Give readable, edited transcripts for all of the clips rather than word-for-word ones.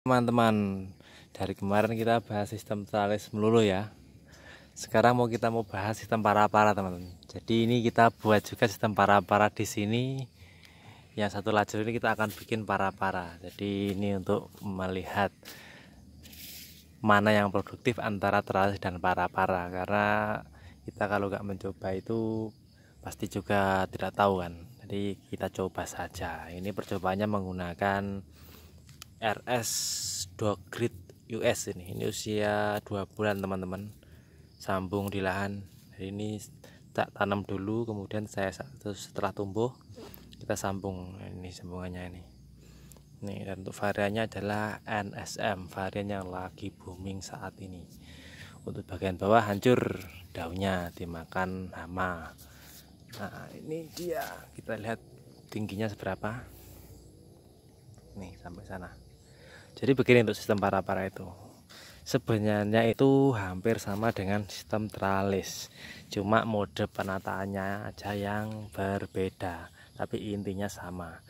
Teman-teman, dari kemarin kita bahas sistem tralis melulu ya. Sekarang kita mau bahas sistem para-para teman-teman. Jadi ini kita buat juga sistem para-para di sini. Yang satu lajur ini kita akan bikin para-para. Jadi ini untuk melihat mana yang produktif antara tralis dan para-para. Karena kita kalau nggak mencoba itu pasti juga tidak tahu kan. Jadi kita coba saja. Ini percobaannya menggunakan RS Dogrid US ini usia 2 bulan teman-teman, sambung di lahan. Jadi ini tak tanam dulu, kemudian setelah tumbuh kita sambung. Ini sambungannya ini dan untuk variannya adalah NSM, varian yang lagi booming saat ini. Untuk bagian bawah hancur, daunnya dimakan hama. Nah ini dia, kita lihat tingginya seberapa nih sampai sana. Jadi begini untuk sistem para-para itu. Sebenarnya itu hampir sama dengan sistem tralis. Cuma mode penataannya aja yang berbeda. Tapi intinya sama.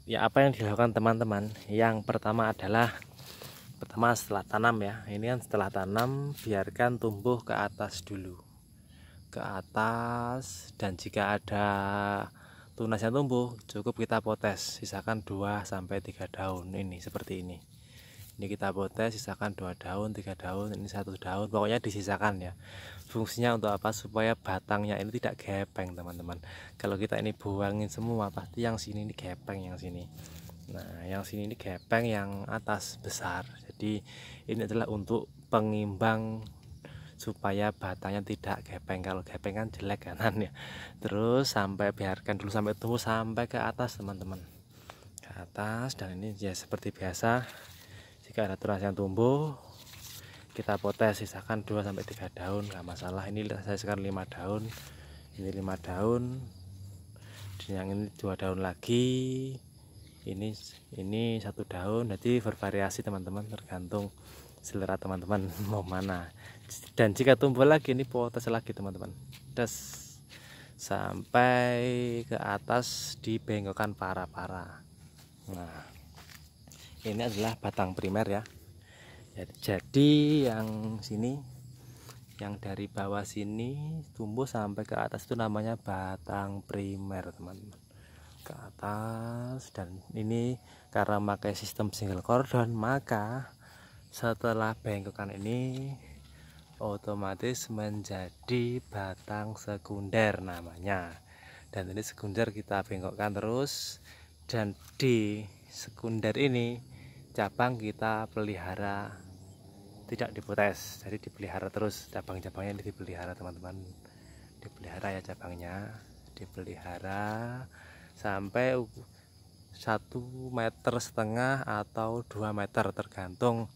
Ya apa yang dilakukan teman-teman? Yang pertama adalah setelah tanam ya. Ini kan setelah tanam biarkan tumbuh ke atas dulu. Ke atas, dan jika ada tunas yang tumbuh cukup kita potes, sisakan 2-3 daun ini seperti ini. Ini kita potes, sisakan 2 daun, 3 daun, ini 1 daun, pokoknya disisakan ya. Fungsinya untuk apa? Supaya batangnya ini tidak gepeng teman-teman. Kalau kita ini buangin semua pasti yang sini ini gepeng, yang sini. Nah yang sini ini gepeng, yang atas besar. Jadi ini adalah untuk pengimbang supaya batangnya tidak gepeng. Kalau gepeng kan jelek kanan ya. Terus biarkan dulu sampai tumbuh sampai ke atas teman-teman, ke atas. Dan ini ya seperti biasa, jika ada tunas yang tumbuh kita potes, sisakan 2-3 daun, nggak masalah. Ini saya sekarang 5 daun, ini 5 daun, dan yang ini 2 daun lagi, ini 1 daun. Jadi bervariasi teman-teman, tergantung selera teman-teman mau mana. Dan jika tumbuh lagi ini potes lagi teman-teman, sampai ke atas dibengkokkan para-para. Nah ini adalah batang primer ya. Jadi yang sini, yang dari bawah sini tumbuh sampai ke atas itu namanya batang primer teman-teman, ke atas. Dan ini karena pakai sistem single cordon, maka setelah bengkokan ini otomatis menjadi batang sekunder namanya. Dan ini sekunder kita bengkokkan terus, dan di sekunder ini cabang kita pelihara, tidak dipotes. Jadi dipelihara terus, cabang-cabangnya ini dipelihara teman-teman, dipelihara ya, cabangnya dipelihara sampai 1,5 meter atau 2 meter tergantung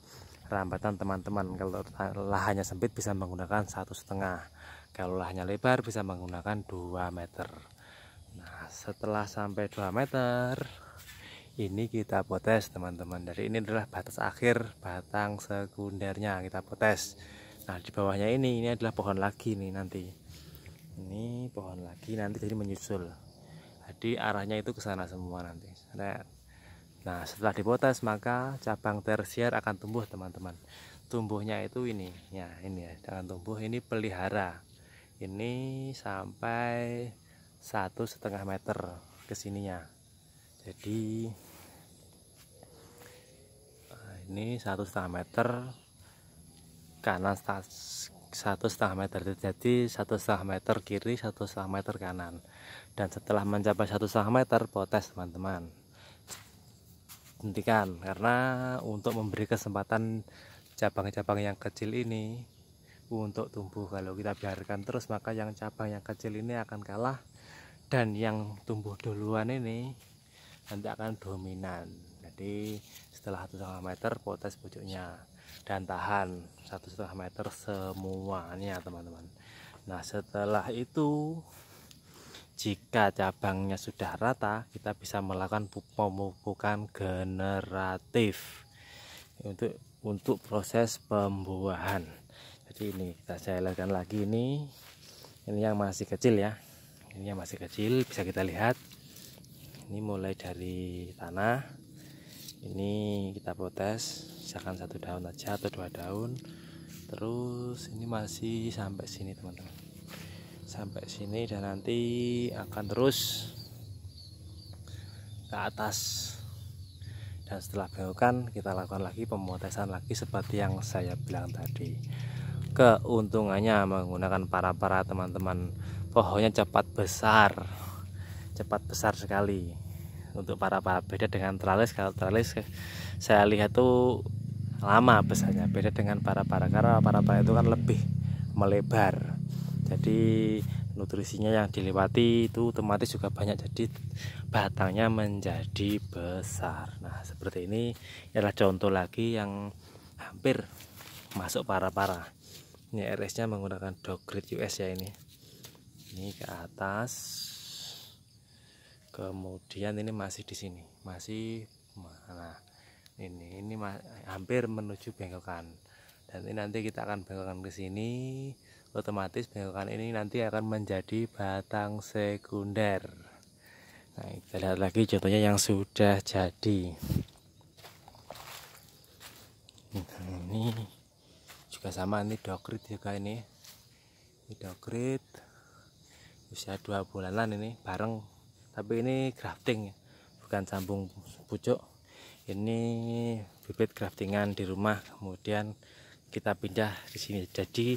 rambatan teman-teman. Kalau lahannya sempit bisa menggunakan 1,5, kalau lahannya lebar bisa menggunakan 2 meter. Nah setelah sampai 2 meter ini kita potes teman-teman. Dari ini adalah batas akhir batang sekundernya, kita potes. Nah di bawahnya ini adalah pohon lagi nih nanti. Ini pohon lagi nanti, jadi menyusul. Jadi arahnya itu ke sana semua nanti. Nah setelah dipotes maka cabang tersier akan tumbuh teman-teman. Tumbuhnya itu ini ya, ini ya, akan tumbuh. Ini pelihara, ini sampai 1,5 meter ke sininya. Jadi ini 1,5 meter kanan, 1,5 meter. Jadi 1,5 meter kiri, 1,5 meter kanan. Dan setelah mencapai 1,5 meter potes teman-teman, hentikan, karena untuk memberi kesempatan cabang-cabang yang kecil ini untuk tumbuh. Kalau kita biarkan terus maka yang cabang yang kecil ini akan kalah, dan yang tumbuh duluan ini nanti akan dominan. Jadi setelah 1,5 meter potes pucuknya, dan tahan 1,5 meter semuanya teman-teman. Nah setelah itu jika cabangnya sudah rata, kita bisa melakukan pemupukan generatif untuk proses pembuahan. Jadi ini saya lihatkan lagi, ini yang masih kecil ya, ini yang masih kecil, bisa kita lihat. Ini mulai dari tanah, Ini kita potes misalkan 1 daun aja atau 2 daun. Terus ini masih sampai sini teman-teman, sampai sini, dan nanti akan terus ke atas. Dan setelah belokan kita lakukan lagi pemotesan lagi seperti yang saya bilang tadi. Keuntungannya menggunakan para-para teman-teman, pohonnya cepat besar sekali untuk para-para. Beda dengan tralis, kalau tralis saya lihat tuh lama besarnya, beda dengan para-para, karena para-para itu kan lebih melebar, jadi nutrisinya yang dilewati itu otomatis juga banyak, jadi batangnya menjadi besar. Nah seperti ini adalah contoh lagi yang hampir masuk para-para. Ini RS nya menggunakan dog grade US ya. Ini ke atas, kemudian ini masih di sini, masih mana ini hampir menuju bengkokan, dan ini nanti kita akan bengkokan ke sini. Otomatis bengkokan ini nanti akan menjadi batang sekunder. Nah kita lihat lagi contohnya yang sudah jadi. Ini juga sama, ini dogrit juga, ini dogrit usia 2 bulanan ini bareng, tapi ini grafting bukan sambung pucuk. Ini bibit graftingan di rumah, kemudian kita pindah di sini, jadi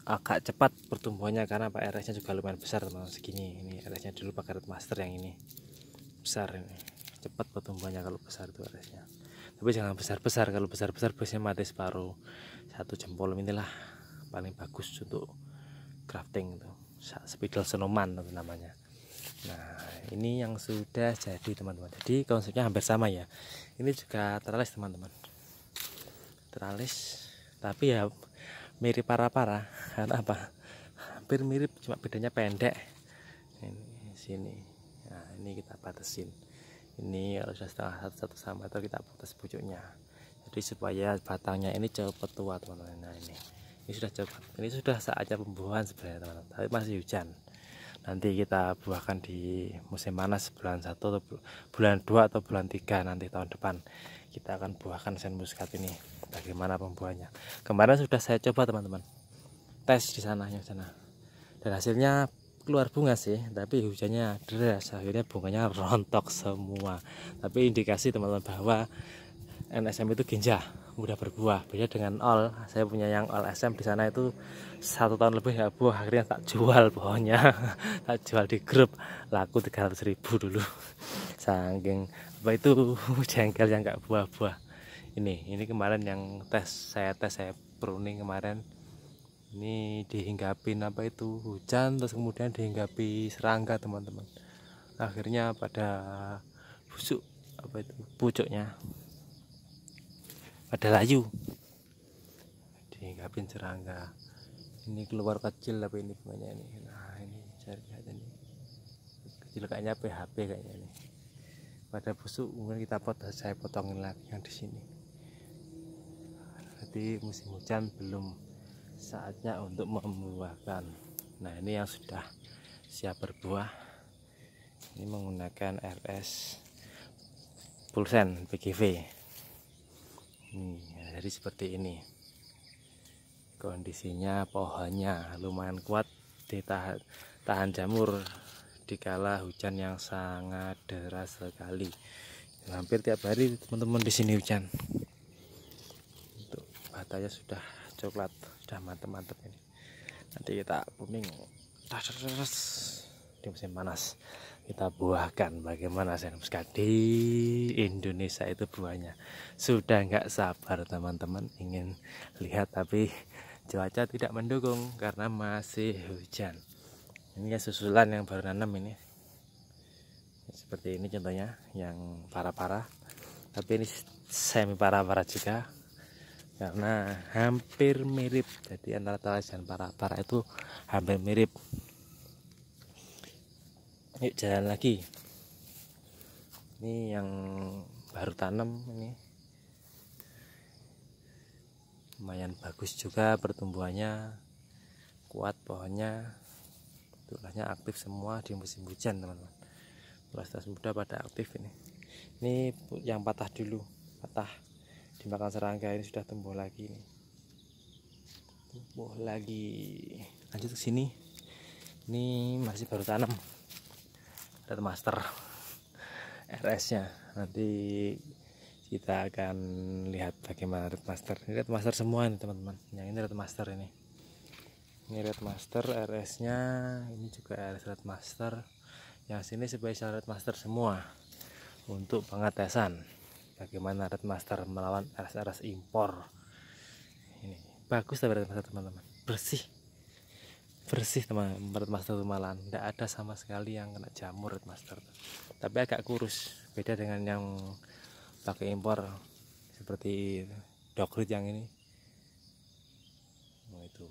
agak cepat pertumbuhannya karena Pak RS nya juga lumayan besar teman-teman, segini. Ini RS nya dulu pakai red master, yang ini besar, ini cepat pertumbuhannya kalau besar itu RS nya. Tapi jangan besar-besar, kalau besar-besar biasanya mati separuh. 1 jempol inilah paling bagus untuk grafting itu, spidol senoman itu namanya. Nah ini yang sudah jadi teman-teman, jadi konsepnya hampir sama ya. Ini juga teralis teman-teman, teralis tapi ya mirip para-para, karena apa, hampir mirip cuma bedanya pendek. Ini sini, nah ini kita batasin, ini kalau sudah setengah satu sama itu kita putus pucuknya, jadi supaya batangnya ini cepat tua teman-teman. Nah ini sudah cepat, ini sudah saatnya pembuahan sebenarnya teman-teman, tapi masih hujan. Nanti kita buahkan di musim panas bulan 1 atau bulan 2 atau bulan 3 nanti tahun depan kita akan buahkan sen muskat ini. Bagaimana pembuahannya? Kemarin sudah saya coba teman-teman, tes di sana, dan hasilnya keluar bunga sih, tapi hujannya deras, akhirnya bunganya rontok semua. Tapi indikasi teman-teman bahwa NSM itu ganja, mudah berbuah. Beda dengan all, saya punya yang all SM di sana itu 1 tahun lebih ya buah, akhirnya tak jual pohonnya. Tak jual di grup, laku 300.000 dulu. Saking apa itu jengkel yang nggak buah-buah. Ini kemarin yang saya pruning kemarin, ini dihinggapin apa itu hujan, terus kemudian dihinggapi serangga teman-teman, akhirnya pada busuk apa itu pucuknya, pada layu, dihinggapin serangga. Ini keluar kecil tapi ini bunganya ini. Nah ini saya lihat ini kecil, kayaknya PHP kayaknya ini, pada busuk. Kemudian saya potongin lagi yang di sini. Jadi musim hujan belum saatnya untuk membuahkan. Nah ini yang sudah siap berbuah, ini menggunakan RS Pulsen PGV. Jadi seperti ini kondisinya, pohonnya lumayan kuat, tahan jamur dikala hujan yang sangat deras sekali. Hampir tiap hari teman-teman di sini hujan. Untuk batanya sudah coklat, sudah mantep-mantep ini. Nanti kita booming di musim panas, kita buahkan. Bagaimana sen muskat di Indonesia itu buahnya, sudah nggak sabar teman-teman ingin lihat, tapi cuaca tidak mendukung karena masih hujan. Ini ya susulan yang baru nanam ini, seperti ini contohnya yang para-para, tapi ini semi para-para juga karena hampir mirip. Jadi antara talas dan para-para itu hampir mirip. Yuk jalan lagi. Ini yang baru tanam, ini lumayan bagus juga pertumbuhannya, kuat pohonnya, tulahnya aktif semua di musim hujan teman-teman. Tulas muda pada aktif ini. Ini yang patah dulu, patah dimakan serangga, ini sudah tumbuh lagi nih. Tumbuh lagi. Lanjut ke sini. Ini masih baru tanam. Red Master RS-nya. Nanti kita akan lihat bagaimana Red Master. Ini Red Master semua nih teman-teman. Yang ini Red Master ini. Ini Red Master RS-nya, ini juga RS Red Master. Yang sini spesial Red Master semua untuk pengetesan bagaimana Red Master melawan RS-RS impor. Ini bagus tapi Red Master teman-teman, bersih teman Red Master malahan tidak ada sama sekali yang kena jamur Red Master, tapi agak kurus, beda dengan yang pakai impor seperti Dogrit yang ini. Itu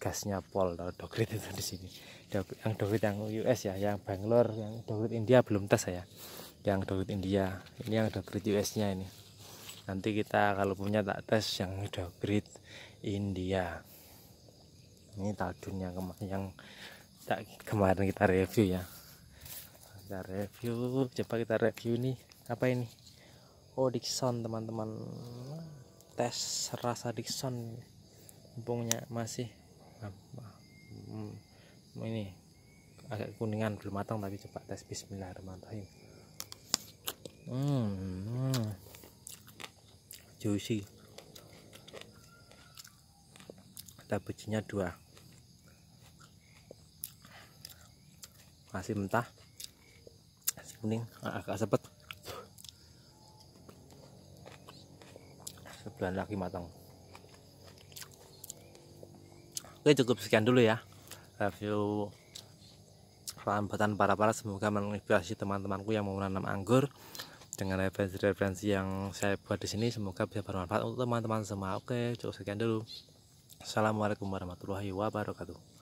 gasnya pol kalau Dogrit itu di sini. Yang Dogrit yang US ya, yang Bangalore, yang Dogrit India belum tes saya. Yang Dogrit India, ini yang Dogrit US-nya ini. Nanti kita kalau punya tak tes yang Dogrit India. Ini taldunya yang kemarin kita review ya. Kita review, coba kita review nih. Apa ini? Oh, Dickson teman-teman. Tes rasa Dickson. Mumpungnya masih ini agak kuningan, belum matang, tapi coba tes. Bismillahirrahmanirrahim. Juicy. Kita bijinya 2. Masih mentah, masih kuning, agak sepet. Sebulan lagi matang. Oke, cukup sekian dulu ya review rambutan para-para. Semoga menginspirasi teman-temanku yang mau menanam anggur dengan referensi-referensi yang saya buat di sini. Semoga bisa bermanfaat untuk teman-teman semua. Oke, cukup sekian dulu. Assalamualaikum warahmatullahi wabarakatuh.